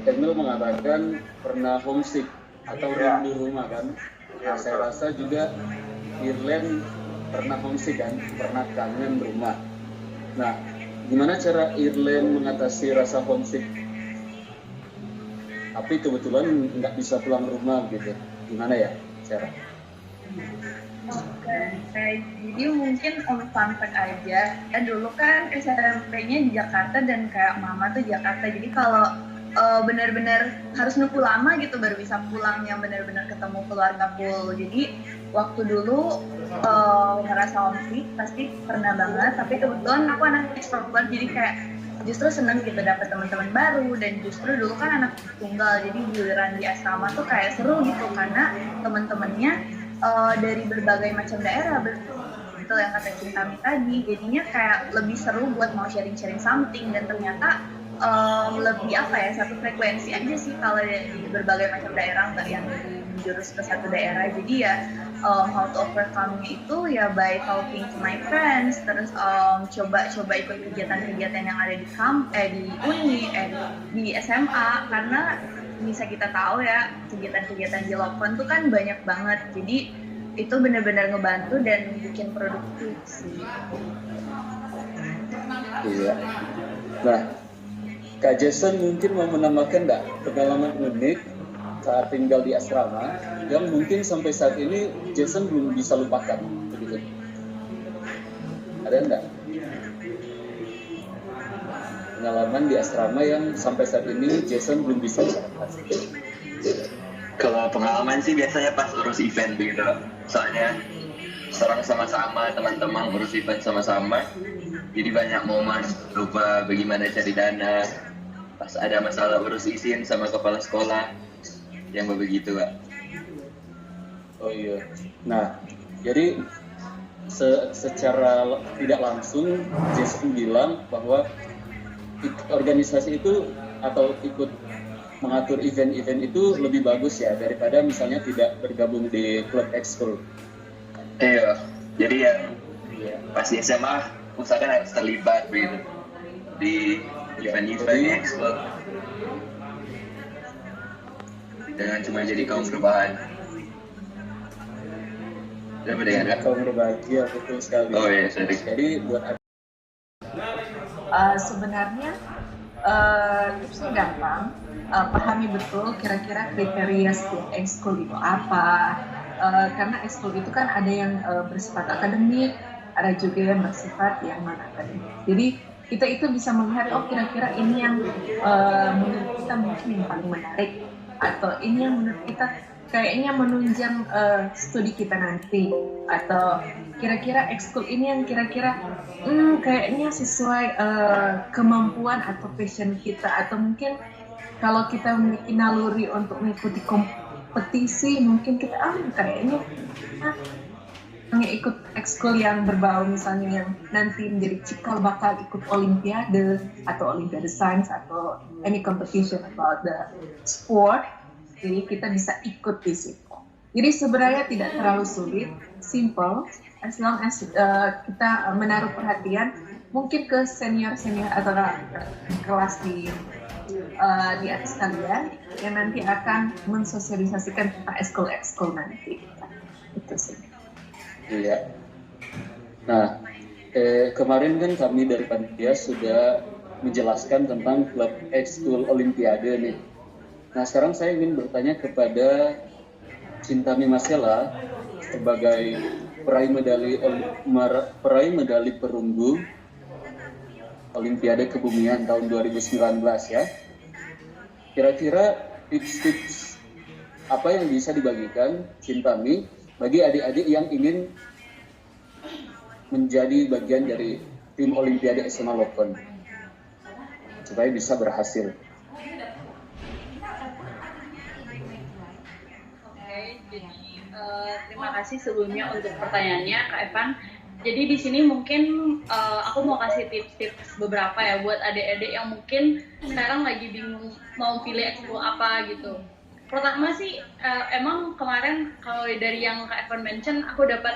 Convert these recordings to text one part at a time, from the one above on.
Emil mengatakan pernah homesick atau rindu rumah kan. Nah, saya rasa juga Irlen pernah homesick kan, pernah kangen rumah. Nah, gimana cara Irlen mengatasi rasa homesick? Tapi kebetulan nggak bisa pulang rumah gitu. Gimana ya cara? Oke, jadi mungkin fun fact aja. Dulu kan SMP-nya di Jakarta dan kayak mama tuh Jakarta. Jadi kalau benar-benar harus nunggu lama gitu baru bisa pulang yang benar-benar ketemu keluarga full. Jadi waktu dulu ngerasa homesick pasti pernah banget. Tapi kebetulan aku anak extrovert jadi kayak justru seneng gitu dapet teman-teman baru dan justru dulu kan anak tunggal jadi giliran di asrama tuh kayak seru gitu karena teman-temannya dari berbagai macam daerah betul yang kata Cintami tadi jadinya kayak lebih seru buat mau sharing-sharing something dan ternyata lebih apa ya satu frekuensi aja sih kalau di berbagai macam daerah nggak yang menjurus ke satu daerah jadi ya how to overcome-nya itu ya by talking to my friends terus coba ikut kegiatan-kegiatan yang ada di uni di SMA karena bisa kita tahu ya kegiatan-kegiatan di Lokon tuh kan banyak banget jadi itu benar-benar ngebantu dan bikin produktif sih. Iya. Nah, Kak Jason mungkin mau menambahkan nggak pengalaman unik saat tinggal di asrama yang mungkin sampai saat ini Jason belum bisa lupakan, begitu? Ada nggak pengalaman di asrama yang sampai saat ini Jason belum bisa lupakan? Kalau pengalaman sih biasanya pas urus event begitu, soalnya sekarang sama-sama teman-teman urus event sama-sama, jadi banyak momen lupa bagaimana cari dana, pas ada masalah urus izin sama kepala sekolah, yang begitu Pak. Oh iya. Nah, jadi secara tidak langsung Jason bilang bahwa organisasi itu atau ikut mengatur event-event itu lebih bagus ya daripada misalnya tidak bergabung di klub ekskul. Iya, jadi ya pas di SMA usahakan harus terlibat begitu di event-event ekskul. Jangan cuma jadi kaum berbahan. Udah mendengar kan? Kaum berbahagia betul sekali. Oh iya, sorry. Jadi buat sebenarnya tipsnya gampang. Pahami betul kira-kira kriteria setiap ekskul itu apa. Karena ekskul itu kan ada yang bersifat akademik, ada juga yang bersifat yang non akademik. Jadi kita itu bisa melihat kira-kira ini yang menurut kita mungkin yang paling menarik atau ini yang menurut kita kayaknya menunjang studi kita nanti atau kira-kira ekskul ini yang kira-kira kayaknya sesuai kemampuan atau passion kita atau mungkin kalau kita memiliki naluri untuk mengikuti kompetisi mungkin kita kayaknya ikut ekskul yang berbau misalnya yang nanti menjadi cikal bakal ikut olimpiade atau olimpiade sains atau any competition about the sport jadi kita bisa ikut di situ. Jadi sebenarnya tidak terlalu sulit, simple, as long as kita menaruh perhatian mungkin ke senior-senior atau kelas di atas kalian yang nanti akan mensosialisasikan tentang ekskul nanti. Itu sih. Iya. Nah, kemarin kan kami dari panitia sudah menjelaskan tentang klub ekskul Olimpiade nih. Nah, sekarang saya ingin bertanya kepada Cintami Masela sebagai peraih medali perunggu Olimpiade Kebumian tahun 2019 ya. Kira-kira tips-tips apa yang bisa dibagikan Cintami bagi adik-adik yang ingin menjadi bagian dari tim Olimpiade SMA Lokon supaya bisa berhasil. Jadi terima kasih sebelumnya untuk pertanyaannya Kak Evan. Jadi di sini mungkin aku mau kasih tips-tips beberapa ya buat adik-adik yang mungkin sekarang lagi bingung mau pilih ekskul apa gitu. Pertama sih emang kemarin kalau dari yang Kak Evan mention aku dapat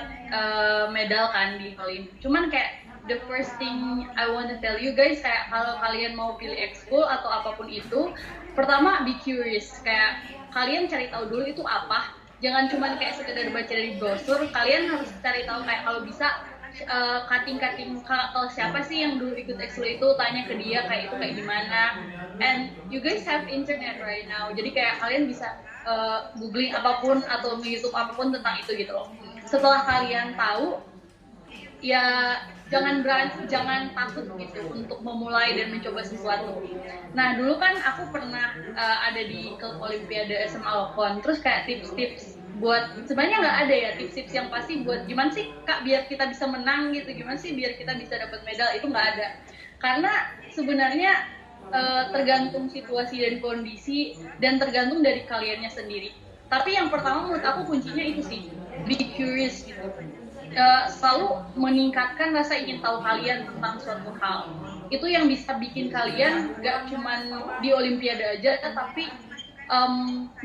medal kan di Olim. Cuman kayak the first thing I want to tell you guys, kayak kalau kalian mau pilih ekskul atau apapun itu, pertama be curious, kayak kalian cari tahu dulu itu apa. Jangan cuma kayak sekedar baca dari brosur, kalian harus cari tahu kayak kalau bisa cutting kalau siapa sih yang dulu ikut ekskul itu, tanya ke dia kayak itu kayak gimana. And you guys have internet right now, jadi kayak kalian bisa googling apapun atau YouTube apapun tentang itu gitu loh. Setelah kalian tahu, ya jangan takut gitu untuk memulai dan mencoba sesuatu. Nah dulu kan aku pernah ada di klub Olimpiade SMA Lokon, terus kayak tips-tips buat, sebenarnya nggak ada ya tips-tips yang pasti buat gimana sih kak biar kita bisa menang gitu, gimana sih biar kita bisa dapat medal, itu nggak ada. Karena sebenarnya tergantung situasi dan kondisi dan tergantung dari kaliannya sendiri. Tapi yang pertama menurut aku kuncinya itu sih, be curious gitu. Selalu meningkatkan rasa ingin tahu kalian tentang suatu hal. Itu yang bisa bikin kalian gak cuman di Olimpiade aja, tapi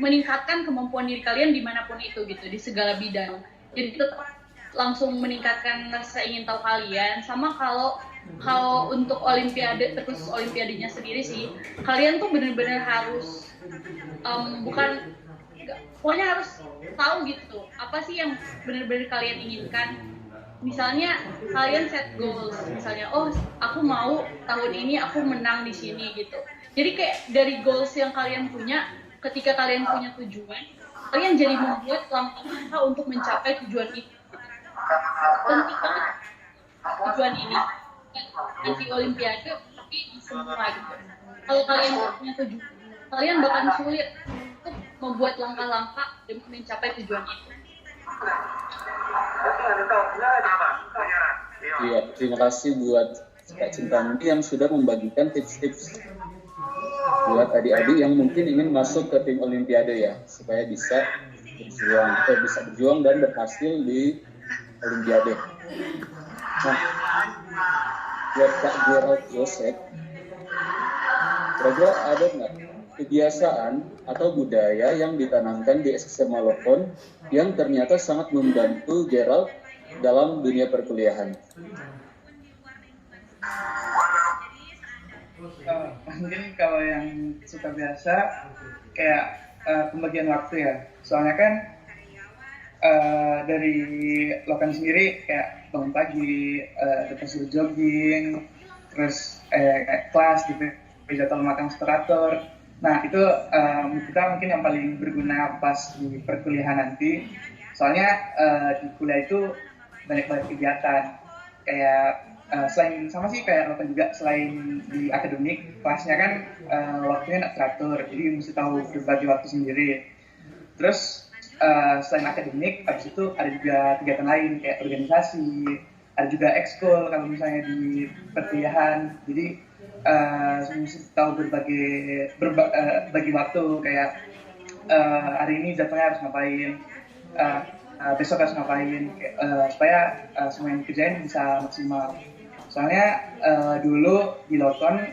meningkatkan kemampuan diri kalian dimanapun itu gitu, di segala bidang. Jadi tetap langsung meningkatkan rasa ingin tahu kalian. Sama kalau untuk Olimpiade, terus Olimpiadenya sendiri sih, kalian tuh benar-benar harus pokoknya harus tahu gitu apa sih yang benar-benar kalian inginkan. Misalnya kalian set goals, misalnya aku mau tahun ini aku menang di sini gitu. Jadi kayak dari goals yang kalian punya, ketika kalian punya tujuan, kalian jadi membuat langkah untuk mencapai tujuan itu. Penting banget tujuan ini di Olimpiade, tapi di semua gitu. Kalau kalian punya tujuan, kalian bakal sulit untuk membuat langkah-langkah demi mencapai tujuan itu. Iya, terima kasih buat Kak Cintamani yang sudah membagikan tips-tips buat adik-adik yang mungkin ingin masuk ke tim Olimpiade ya, supaya bisa berjuang dan berhasil di Olimpiade. Nah, buat Kak Gerald Joseph, kira-kira ada nggak kebiasaan atau budaya yang ditanamkan di SMA Lokon yang ternyata sangat membantu Gerald dalam dunia perkuliahan? Mungkin kalau yang suka biasa kayak pembagian waktu ya. Soalnya kan dari Lokon sendiri kayak bangun pagi, terus jogging, terus kayak kelas di jadwal makan teratur. Nah itu kita mungkin yang paling berguna pas di perkuliahan nanti. Soalnya di kuliah itu banyak kegiatan kayak selain sama sih kayak Lokon juga, selain di akademik kelasnya kan waktunya nggak teratur, jadi mesti tahu berbagi waktu sendiri. Terus selain akademik, habis itu ada juga kegiatan lain kayak organisasi, ada juga ekskul kalau misalnya di perkuliahan. Jadi mesti tahu berbagi waktu kayak hari ini jadwalnya harus ngapain, besok harus ngapain, supaya semua yang dikerjain bisa maksimal. Soalnya dulu di Lokon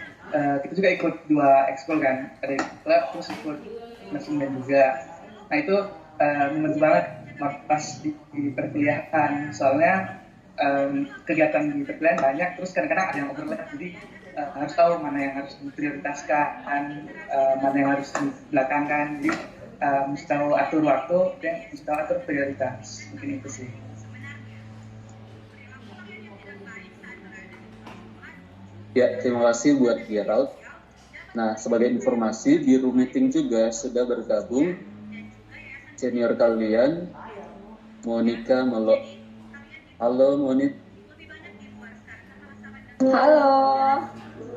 kita juga ikut 2 ekskul kan, ada klub terus ikut mesin juga. Nah itu membantu banget pas di perkuliahan, soalnya kegiatan di perkuliahan banyak, terus kadang-kadang ada yang overlap, jadi harus tahu mana yang harus diprioritaskan, mana yang harus dibelakangkan. Jadi mesti tahu atur waktu dan mesti tahu atur prioritas. Mungkin itu sih. Ya, terima kasih buat Gerald. Nah, sebagai informasi, di room meeting juga sudah bergabung senior kalian, Monica Melo. Halo, Monik.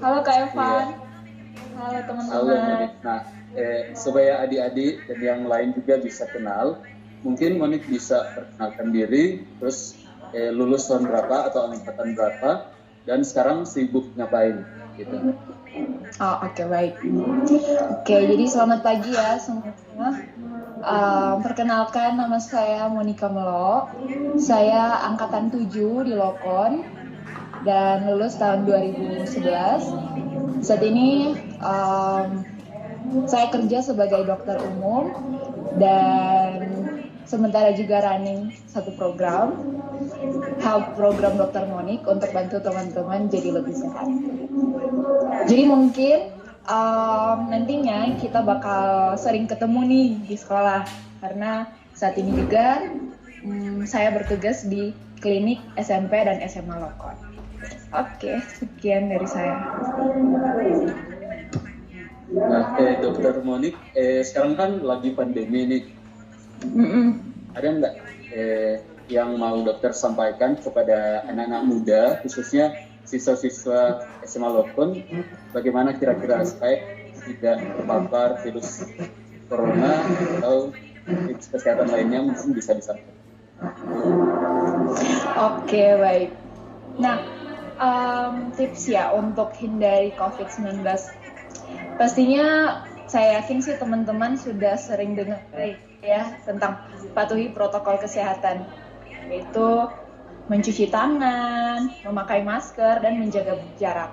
Halo Kak Evan. Iya. Halo teman-teman. Halo, Monik. Nah, supaya adik-adik dan yang lain juga bisa kenal, mungkin Monik bisa perkenalkan diri, terus lulus tahun berapa atau angkatan berapa, dan sekarang sibuk ngapain gitu. Oh, oke, baik. Oke, jadi selamat pagi ya semua. Perkenalkan, nama saya Monica Melo. Saya angkatan 7 di Lokon dan lulus tahun 2011. Saat ini saya kerja sebagai dokter umum dan sementara juga running satu program. help program Dokter Monik untuk bantu teman-teman jadi lebih sehat. Jadi mungkin nantinya kita bakal sering ketemu nih di sekolah, karena saat ini juga saya bertugas di klinik SMP dan SMA Lokon. Oke, sekian dari saya. Nah, Dokter Monik, sekarang kan lagi pandemi nih. Ada nggak yang mau dokter sampaikan kepada anak-anak muda, khususnya siswa-siswa SMA Lokon, bagaimana kira-kira supaya tidak terpapar virus corona atau tips kesehatan lainnya mungkin bisa disampaikan? Oke, baik. Nah, tips ya untuk hindari COVID-19. Pastinya saya yakin sih teman-teman sudah sering dengar ya tentang patuhi protokol kesehatan, yaitu mencuci tangan, memakai masker, dan menjaga jarak.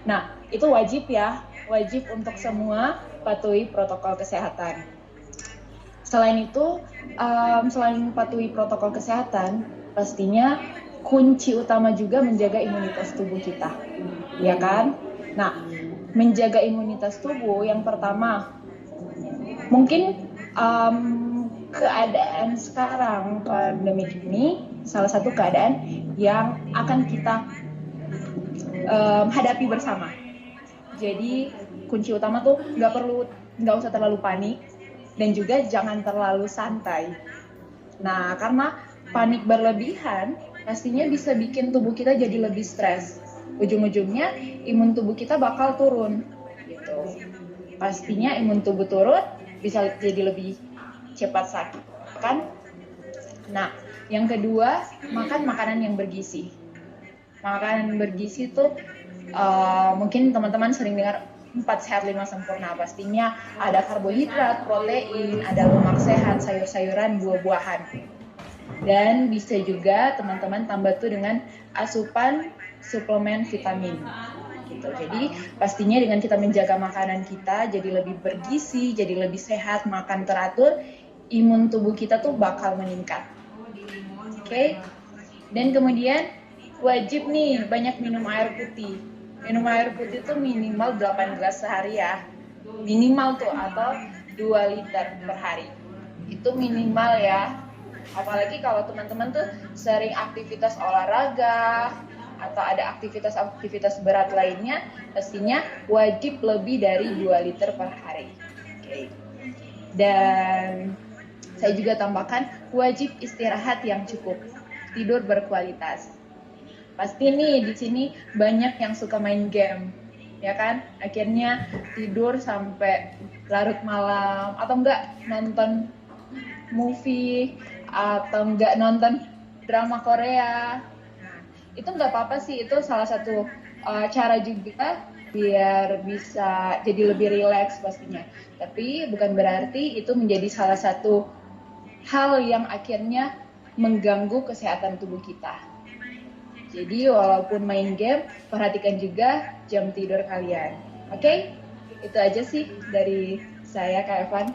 Nah, itu wajib ya, wajib untuk semua patuhi protokol kesehatan. Selain itu, selain patuhi protokol kesehatan, pastinya kunci utama juga menjaga imunitas tubuh kita, ya kan? Nah, menjaga imunitas tubuh yang pertama, mungkin keadaan sekarang pandemi ini salah satu keadaan yang akan kita hadapi bersama. Jadi kunci utama tuh nggak usah terlalu panik dan juga jangan terlalu santai. Nah, karena panik berlebihan pastinya bisa bikin tubuh kita jadi lebih stres. Ujung-ujungnya imun tubuh kita bakal turun gitu. Pastinya imun tubuh turun bisa jadi lebih cepat sakit kan. Nah, yang kedua, makan makanan yang bergizi. Makanan bergizi tuh mungkin teman-teman sering dengar 4 sehat 5 sempurna. Pastinya ada karbohidrat, protein, ada lemak sehat, sayur-sayuran, buah-buahan. Dan bisa juga teman-teman tambah tuh dengan asupan suplemen vitamin gitu. Jadi pastinya dengan kita menjaga makanan kita jadi lebih bergizi, jadi lebih sehat, makan teratur, imun tubuh kita tuh bakal meningkat. Oke. Dan kemudian wajib nih banyak minum air putih. Minum air putih tuh minimal 8 gelas sehari ya. Minimal tuh, atau 2 liter per hari. Itu minimal ya. Apalagi kalau teman-teman tuh sering aktivitas olahraga atau ada aktivitas berat lainnya, pastinya wajib lebih dari 2 liter per hari. Oke. Dan saya juga tambahkan wajib istirahat yang cukup, tidur berkualitas. Pasti nih di sini banyak yang suka main game, ya kan? Akhirnya tidur sampai larut malam atau enggak nonton movie atau enggak nonton drama Korea. Itu nggak apa-apa sih, itu salah satu cara juga biar bisa jadi lebih rileks pastinya. Tapi bukan berarti itu menjadi salah satu hal yang akhirnya mengganggu kesehatan tubuh kita. Jadi walaupun main game, perhatikan juga jam tidur kalian. Oke? Itu aja sih dari saya, Kak Evan.